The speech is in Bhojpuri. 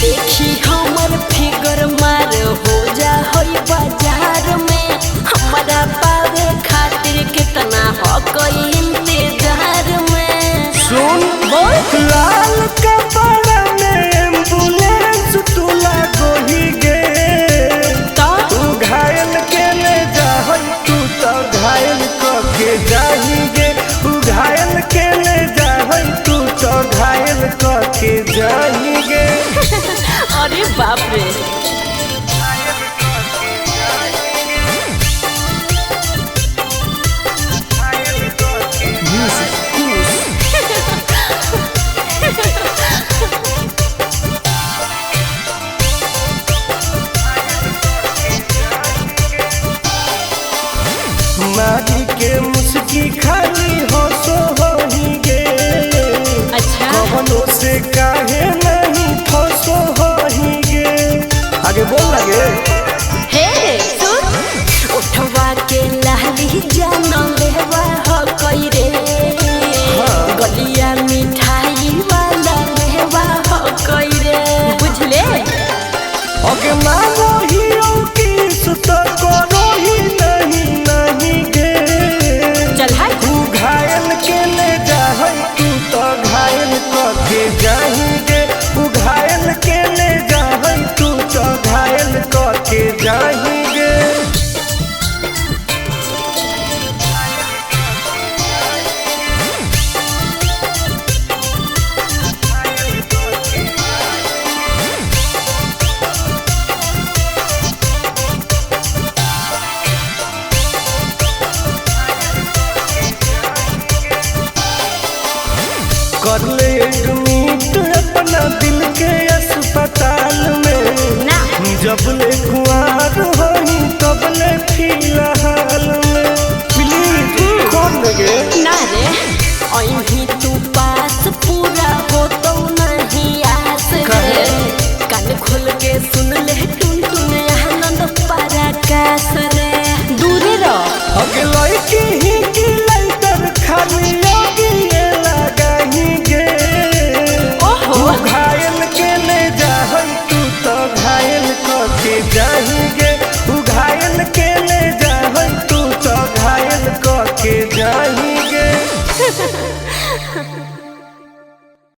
देखी हमर फिगर मार हो जा होई बाजार में हमारा पावे खातिर कितना हो कोई इंतजार में। सुन बोल लाल कपड़ा में एम्बुलेंस तुला गोही गे तू घायल के ले जा तू तो घायल के जाही गे तू घायल के ले जा तू तो घायल के जाही गे। अरे बाप रे मारी के मुस्की खाली हंसो होही गे। अच्छा कवनो से काहे नहीं फंसो होही गे। आगे बोल लगे हे सुन उठवा के लाली जानो लेवा हो कोई रे गलिया मिठाई वाला लेवा हो कोई रे बुझले। ओके मांगो ही किस तो करो ही नहीं गे। चल हाय तू घायल के ले जा तू तो घायल के जाही गे। तू घायल के ले जा तू तो घायल के जाही गे। कर ले एडमिट अपना दिल के अस्पताल में ना जब ले कुआर होही तब ले फिलहाल